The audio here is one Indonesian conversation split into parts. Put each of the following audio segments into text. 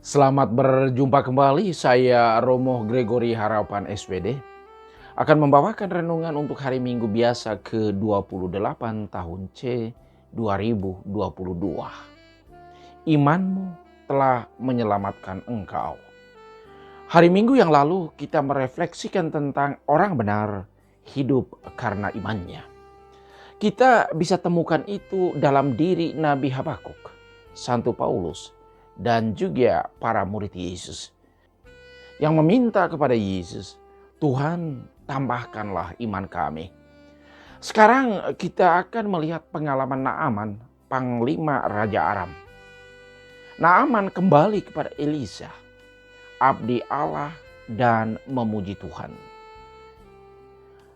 Selamat berjumpa kembali, saya Romo Gregory Harapan SPD akan membawakan renungan untuk hari Minggu biasa ke-28 tahun C 2022. Imanmu telah menyelamatkan engkau. Hari Minggu yang lalu kita merefleksikan tentang orang benar hidup karena imannya. Kita bisa temukan itu dalam diri Nabi Habakuk, Santo Paulus, dan juga para murid Yesus yang meminta kepada Yesus, "Tuhan, tambahkanlah iman kami." Sekarang kita akan melihat pengalaman Naaman, panglima Raja Aram. Naaman kembali kepada Elisa, abdi Allah, dan memuji Tuhan.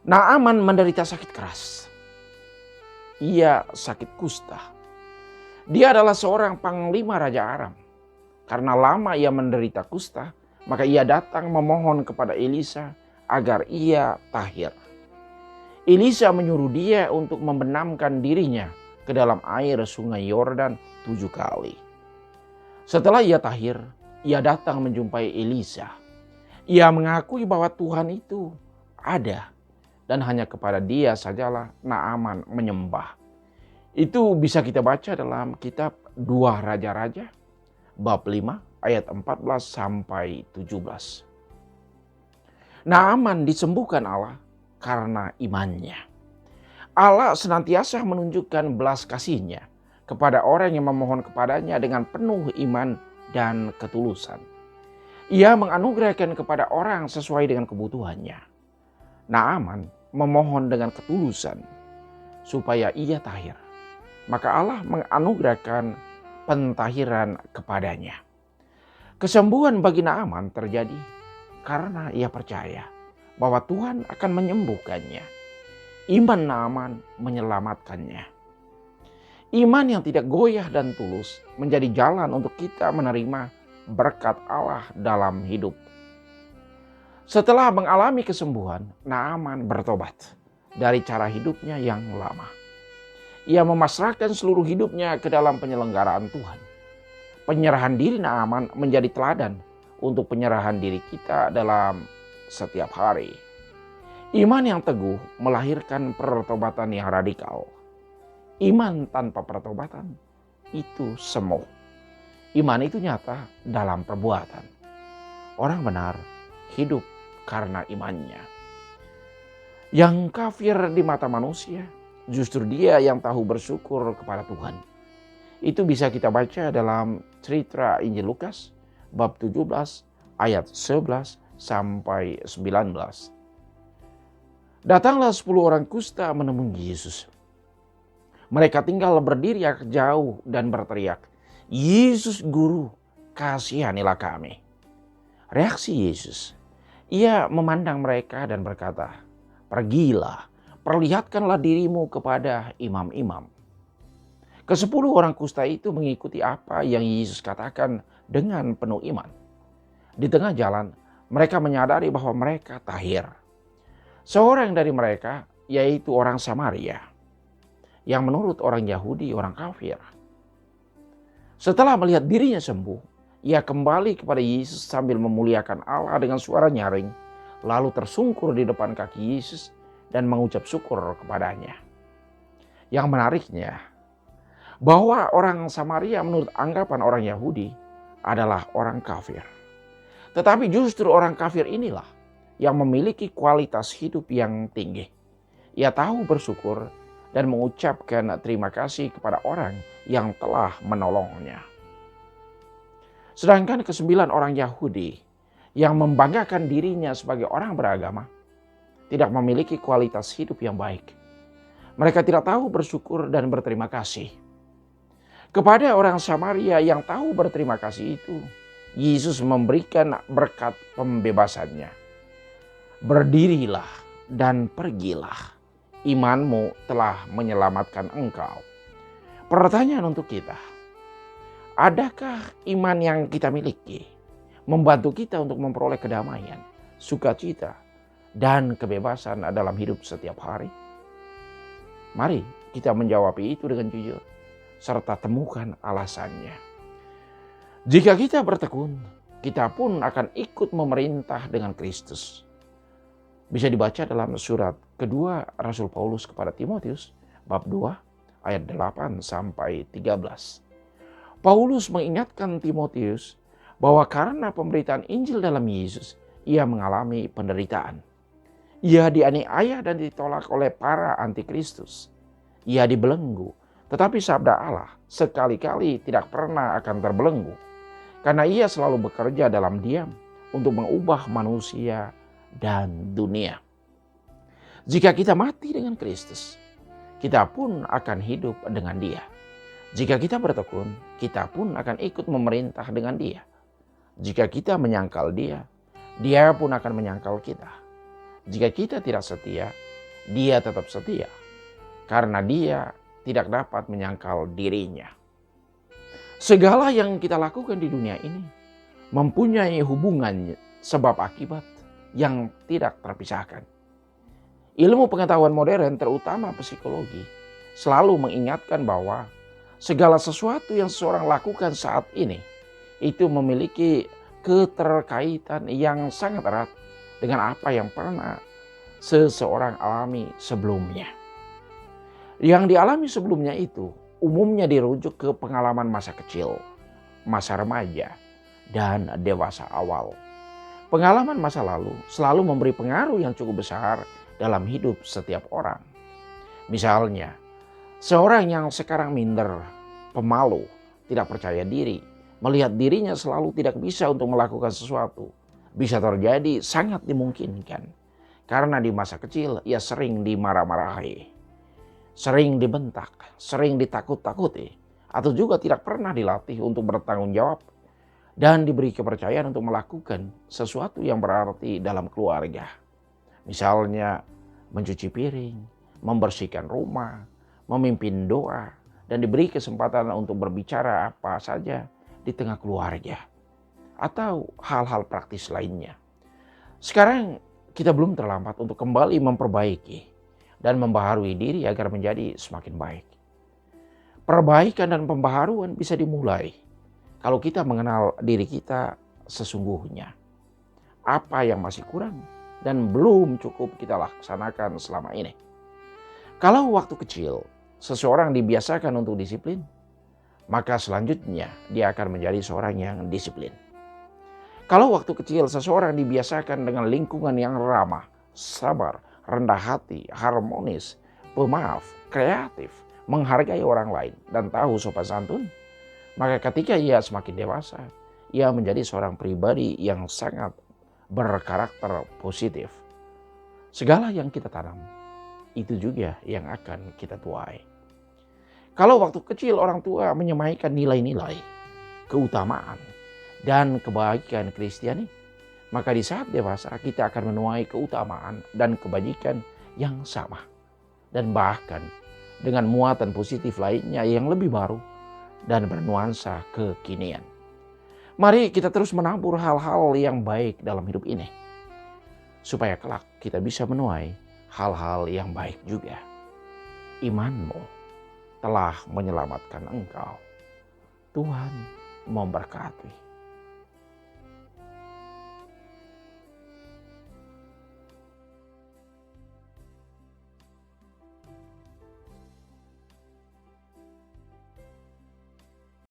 Naaman menderita sakit keras. Ia sakit kusta. Dia adalah seorang panglima Raja Aram. Karena lama ia menderita kusta, maka ia datang memohon kepada Elisa agar ia tahir. Elisa menyuruh dia untuk membenamkan dirinya ke dalam air sungai Yordan 7 kali. Setelah ia tahir, ia datang menjumpai Elisa. Ia mengakui bahwa Tuhan itu ada dan hanya kepada dia sajalah Naaman menyembah. Itu bisa kita baca dalam kitab 2 Raja-Raja bab 5 ayat 14 sampai 17. Naaman disembuhkan Allah karena imannya. Allah senantiasa menunjukkan belas kasih-Nya kepada orang yang memohon kepadanya dengan penuh iman dan ketulusan. Ia menganugerahkan kepada orang sesuai dengan kebutuhannya. Naaman memohon dengan ketulusan supaya ia tahir. Maka Allah menganugerahkan pentahiran kepadanya. Kesembuhan bagi Naaman terjadi karena ia percaya bahwa Tuhan akan menyembuhkannya. Iman Naaman menyelamatkannya. Iman yang tidak goyah dan tulus menjadi jalan untuk kita menerima berkat Allah dalam hidup. Setelah mengalami kesembuhan, Naaman bertobat dari cara hidupnya yang lama. Ia memasrahkan seluruh hidupnya ke dalam penyelenggaraan Tuhan. Penyerahan diri Naaman menjadi teladan untuk penyerahan diri kita dalam setiap hari. Iman yang teguh melahirkan pertobatan yang radikal. Iman tanpa pertobatan itu semu. Iman itu nyata dalam perbuatan. Orang benar hidup karena imannya. Yang kafir di mata manusia, justru dia yang tahu bersyukur kepada Tuhan. Itu bisa kita baca dalam cerita Injil Lukas bab 17 ayat 11 sampai 19. Datanglah 10 orang kusta menemui Yesus. Mereka tinggal berdiri jauh dan berteriak, "Yesus Guru, kasihanilah kami." Reaksi Yesus, ia memandang mereka dan berkata, "Pergilah, perlihatkanlah dirimu kepada imam-imam." Ke-10 orang kusta itu mengikuti apa yang Yesus katakan dengan penuh iman. Di tengah jalan, mereka menyadari bahwa mereka tahir. Seorang dari mereka, yaitu orang Samaria, yang menurut orang Yahudi orang kafir. Setelah melihat dirinya sembuh, ia kembali kepada Yesus sambil memuliakan Allah dengan suara nyaring, lalu tersungkur di depan kaki Yesus dan mengucap syukur kepadanya. Yang menariknya, bahwa orang Samaria menurut anggapan orang Yahudi adalah orang kafir. Tetapi justru orang kafir inilah yang memiliki kualitas hidup yang tinggi. Ia tahu bersyukur dan mengucapkan terima kasih kepada orang yang telah menolongnya. Sedangkan ke-9 orang Yahudi yang membanggakan dirinya sebagai orang beragama tidak memiliki kualitas hidup yang baik. Mereka tidak tahu bersyukur dan berterima kasih. Kepada orang Samaria yang tahu berterima kasih itu, Yesus memberikan berkat pembebasannya. "Berdirilah dan pergilah, imanmu telah menyelamatkan engkau." Pertanyaan untuk kita, adakah iman yang kita miliki membantu kita untuk memperoleh kedamaian, sukacita, dan kebebasan dalam hidup setiap hari? Mari kita menjawab itu dengan jujur serta temukan alasannya. Jika kita bertekun, kita pun akan ikut memerintah dengan Kristus. Bisa dibaca dalam surat kedua Rasul Paulus kepada Timotius, bab 2, ayat 8 sampai 13. Paulus mengingatkan Timotius bahwa karena pemberitaan Injil dalam Yesus, ia mengalami penderitaan. Ia dianiaya dan ditolak oleh para antikristus. Ia dibelenggu, tetapi sabda Allah sekali-kali tidak pernah akan terbelenggu. Karena ia selalu bekerja dalam diam untuk mengubah manusia dan dunia. Jika kita mati dengan Kristus, kita pun akan hidup dengan Dia. Jika kita bertekun, kita pun akan ikut memerintah dengan Dia. Jika kita menyangkal Dia, Dia pun akan menyangkal kita. Jika kita tidak setia, Dia tetap setia, karena Dia tidak dapat menyangkal dirinya. Segala yang kita lakukan di dunia ini mempunyai hubungan sebab akibat yang tidak terpisahkan. Ilmu pengetahuan modern, terutama psikologi, selalu mengingatkan bahwa segala sesuatu yang seseorang lakukan saat ini itu memiliki keterkaitan yang sangat erat dengan apa yang pernah seseorang alami sebelumnya. Yang dialami sebelumnya itu umumnya dirujuk ke pengalaman masa kecil, masa remaja, dan dewasa awal. Pengalaman masa lalu selalu memberi pengaruh yang cukup besar dalam hidup setiap orang. Misalnya, seorang yang sekarang minder, pemalu, tidak percaya diri, melihat dirinya selalu tidak bisa untuk melakukan sesuatu, bisa terjadi sangat dimungkinkan karena di masa kecil ia sering dimarah-marahi, sering dibentak, sering ditakut-takuti, atau juga tidak pernah dilatih untuk bertanggung jawab dan diberi kepercayaan untuk melakukan sesuatu yang berarti dalam keluarga. Misalnya mencuci piring, membersihkan rumah, memimpin doa, dan diberi kesempatan untuk berbicara apa saja di tengah keluarga, atau hal-hal praktis lainnya. Sekarang kita belum terlambat untuk kembali memperbaiki dan membaharui diri agar menjadi semakin baik. Perbaikan dan pembaharuan bisa dimulai kalau kita mengenal diri kita sesungguhnya. Apa yang masih kurang dan belum cukup kita laksanakan selama ini. Kalau waktu kecil seseorang dibiasakan untuk disiplin, maka selanjutnya dia akan menjadi seorang yang disiplin. Kalau waktu kecil seseorang dibiasakan dengan lingkungan yang ramah, sabar, rendah hati, harmonis, pemaaf, kreatif, menghargai orang lain, dan tahu sopan santun, maka ketika ia semakin dewasa, ia menjadi seorang pribadi yang sangat berkarakter positif. Segala yang kita tanam, itu juga yang akan kita tuai. Kalau waktu kecil orang tua menyemaikan nilai-nilai, keutamaan, dan kebaikan Kristiani, maka di saat dewasa kita akan menuai keutamaan dan kebajikan yang sama. Dan bahkan dengan muatan positif lainnya yang lebih baru dan bernuansa kekinian. Mari kita terus menabur hal-hal yang baik dalam hidup ini, supaya kelak kita bisa menuai hal-hal yang baik juga. Imanmu telah menyelamatkan engkau. Tuhan memberkati.